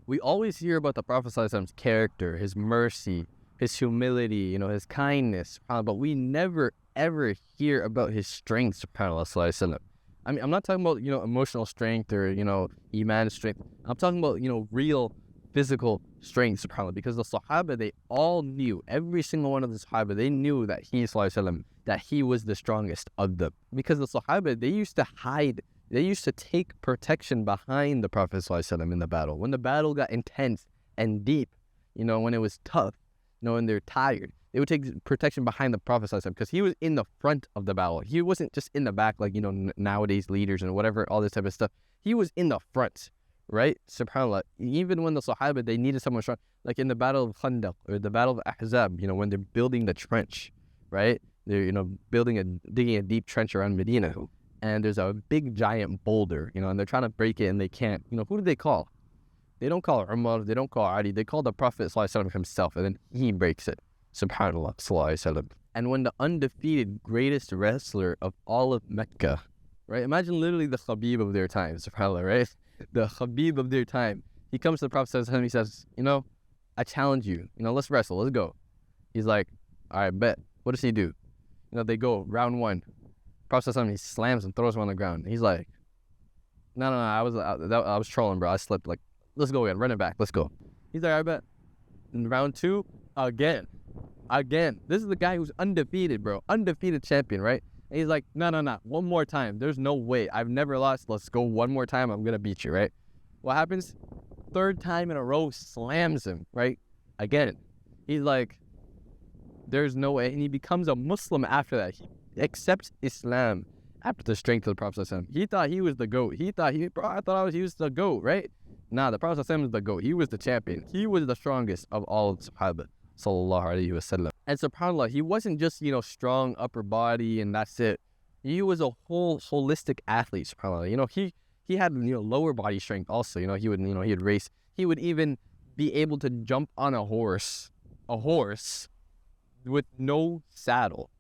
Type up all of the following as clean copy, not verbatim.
We always hear about the Prophet ﷺ's character, his mercy, his humility, his kindness, but we never ever hear about his strength, subhanAllah. I mean, I'm not talking about, emotional strength or, iman strength. I'm talking about, real physical strength, subhanAllah, because the Sahaba, they all knew, every single one of the Sahaba, they knew that that he was the strongest of them. Because the Sahaba, they used to hide, they used to take protection behind the Prophet ﷺ in the battle. When the battle got intense and deep, when it was tough, when they're tired, they would take protection behind the Prophet ﷺ because he was in the front of the battle. He wasn't just in the back like, nowadays leaders and whatever, all this type of stuff. He was in the front, right? SubhanAllah. Even when the Sahaba, they needed someone strong, like in the Battle of Khandaq or the Battle of Ahzab, when they're building the trench, right? They're, digging a deep trench around Medina. And there's a big giant boulder, and they're trying to break it and they can't. Who do they call? They don't call Umar, they don't call Ali, they call the Prophet ﷺ himself, and then he breaks it. SubhanAllah ﷺ. And when the undefeated greatest wrestler of all of Mecca, right? Imagine literally the Khabib of their time, SubhanAllah, right? The Khabib of their time. He comes to the Prophet ﷺ, he says, I challenge you, let's wrestle, let's go. He's like, all right, bet. What does he do? They go, round one. Prophet ﷺ, he slams him, throws him on the ground. He's like, no, I was trolling, bro. I slipped. Like, let's go again, run it back, let's go. He's like, I bet. In round two, again. This is the guy who's undefeated, bro. Undefeated champion, right? And he's like, no, one more time. There's no way. I've never lost. Let's go one more time. I'm going to beat you, right? What happens? Third time in a row, slams him, right? Again. He's like, there's no way. And he becomes a Muslim after that. He accepts Islam after the strength of the Prophet ﷺ. He thought he was the GOAT. He thought he was the GOAT, right? Nah, the Prophet ﷺ was the GOAT. He was the champion. He was the strongest of all of the Sahaba, sallallahu alayhi wa sallam. And subhanAllah, he wasn't just, strong upper body and that's it. He was a whole holistic athlete, subhanAllah. He had, lower body strength also. He would race. He would even be able to jump on a horse with no saddle.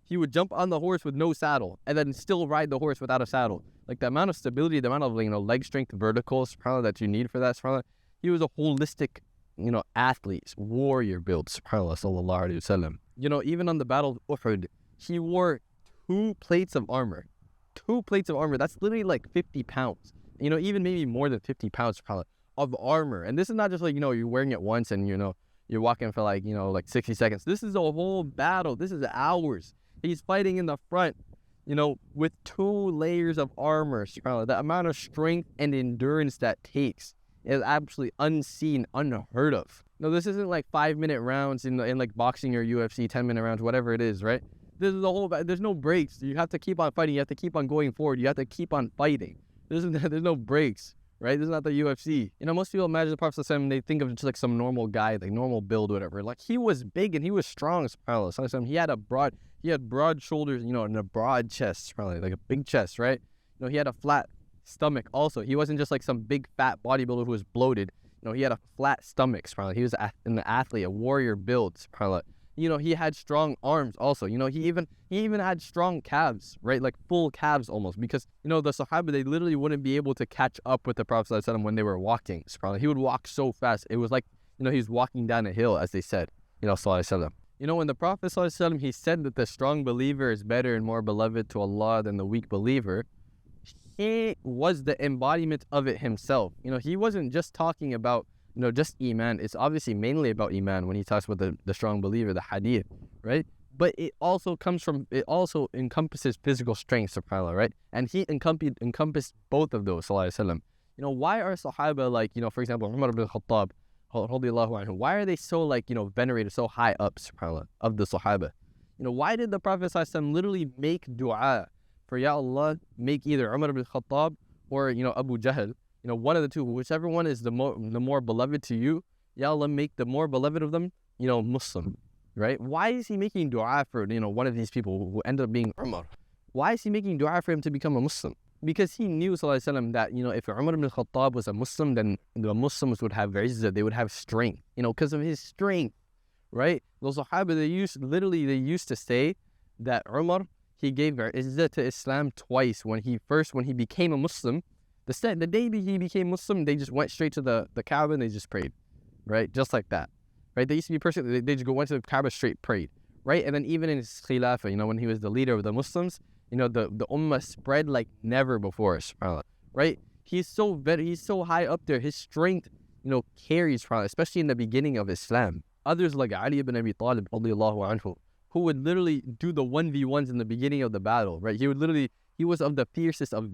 He would jump on the horse with no saddle and then still ride the horse without a saddle. Like the amount of stability, the amount of leg strength, vertical, subhanAllah, that you need for that, subhanAllah. He was a holistic, athlete, warrior build, subhanAllah, sallallahu alayhi wa sallam. Even on the Battle of Uhud, he wore 2 plates of armor. 2 plates of armor. That's literally like 50 pounds. Even maybe more than 50 pounds, subhanAllah, of armor. And this is not just like, you're wearing it once and, you're walking for like 60 seconds. This is a whole battle. This is hours. He's fighting in the front, with 2 layers of armor. The amount of strength and endurance that takes is absolutely unseen, unheard of. No, this isn't like 5-minute rounds in like boxing or UFC, 10-minute rounds, whatever it is, right? This is the whole. There's no breaks. You have to keep on fighting. You have to keep on going forward. You have to keep on fighting. There's no breaks, right? This is not the UFC. Most people imagine the Prophet ﷺ, they think of just like some normal guy, like normal build, whatever. Like he was big and he was strong, subhanAllah. He had broad shoulders, and a broad chest, probably like a big chest, right? He had a flat stomach also. He wasn't just like some big fat bodybuilder who was bloated. He had a flat stomach, subhanAllah. He was an athlete, a warrior build, subhanAllah. He had strong arms also. He even had strong calves, right? Like full calves almost, because, the Sahaba, they literally wouldn't be able to catch up with the Prophet ﷺ when they were walking, subhanAllah. He would walk so fast. It was like, he was walking down a hill, as they said, sallallahu alaihi wasallam. When the Prophet ﷺ, he said that the strong believer is better and more beloved to Allah than the weak believer, he was the embodiment of it himself. He wasn't just talking about, just Iman. It's obviously mainly about Iman when he talks about the strong believer, the hadith, right? But it also encompasses physical strength, subhanAllah, right? And he encompassed both of those, sallallahu alaihi wasallam. Why are Sahaba like, for example, Umar ibn Khattab, why are they so venerated, so high up, subhanAllah, of the Sahaba? Why did the Prophet ﷺ literally make dua for, Ya Allah, make either Umar ibn Khattab or, Abu Jahl, one of the two, whichever one is the more beloved to you, Ya Allah, make the more beloved of them, Muslim, right? Why is he making dua for, one of these people who ended up being Umar? Why is he making dua for him to become a Muslim? Because he knew, sallallahu alaihi wasallam, that, if Umar ibn Khattab was a Muslim, then the Muslims would have izzah, they would have strength, because of his strength, right? Those Sahaba, they used to say that Umar, he gave izzah to Islam twice. When he became a Muslim, The day he became Muslim, they just went straight to the Kaaba and they just prayed, right? Just like that, right? They used to be person, they just went to the Kaaba straight, prayed, right? And then even in his Khilafah, you know, when he was the leader of the Muslims, you know, the Ummah spread like never before, subhanAllah, right? He's so high up there. His strength, you know, carries, especially in the beginning of Islam. Others like Ali ibn Abi Talib, radiyallahu anhu, who would literally do the 1v1s in the beginning of the battle, right? He was of the fiercest of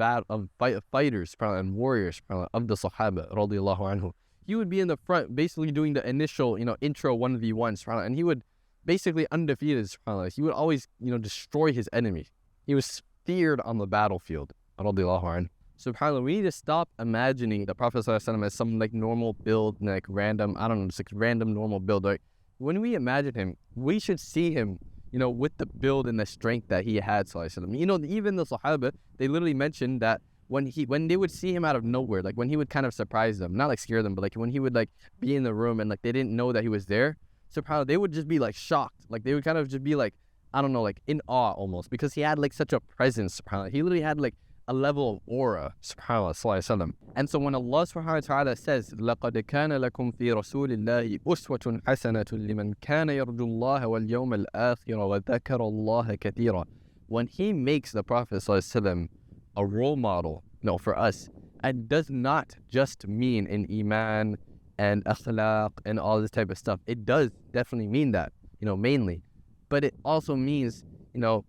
fighters and warriors of the Sahaba, radiyallahu anhu. He would be in the front, basically doing the initial, you know, intro 1v1s, and he would basically undefeated, he would always, you know, destroy his enemy. He was feared on the battlefield, radiyallahu anhu. SubhanAllah, we need to stop imagining the Prophet ﷺ as some like normal build, like random, I don't know, just like random normal build. Like, when we imagine him, we should see him, you know, with the build and the strength that he had, ﷺ. You know, even the Sahaba, they literally mentioned that when they would see him out of nowhere, like when he would kind of surprise them, not like scare them, but like when he would like be in the room and like they didn't know that he was there, SubhanAllah, they would just be like shocked. Like they would kind of just be like, I don't know, like in awe almost, because he had like such a presence, SubhanAllah. He literally had like a level of aura, subhanAllah, sallallahu alaihi wasallam. And so when Allah subhanahu wa ta'ala says, لَقَدْ كَانَ لَكُمْ فِي رَسُولِ اللَّهِ أُسْوَةٌ حَسَنَةٌ لِمَنْ كَانَ يَرْجُو اللَّهَ وَالْيَوْمَ الْآخِرَ وَذَكَرَ اللَّهَ كَثِيرًا. When he makes the Prophet sallallahu alaihi wasallam a role model, no, for us, it does not just mean in iman and akhlaq and all this type of stuff. It does definitely mean that, you know, mainly. But it also means, you know,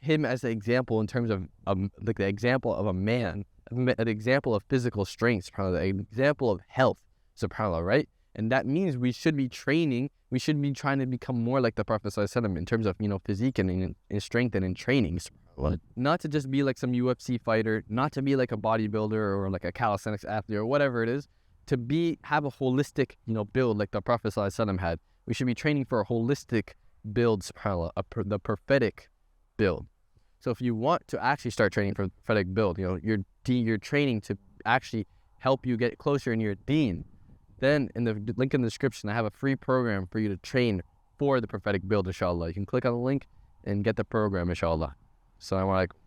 him as an example in terms of like the example of a man, an example of physical strength, subhanAllah, an example of health, subhanAllah, right? And that means we should be training, we should be trying to become more like the Prophet ﷺ in terms of, you know, physique and in strength and in training, subhanAllah. Not to just be like some UFC fighter, not to be like a bodybuilder or like a calisthenics athlete or whatever it is, to have a holistic, you know, build like the Prophet ﷺ had. We should be training for a holistic build, subhanAllah, the prophetic build. So if you want to actually start training for prophetic build, you know, you're training to actually help you get closer in your deen, then in the link in the description, I have a free program for you to train for the prophetic build, inshallah. You can click on the link and get the program, inshallah. Assalamu alaikum.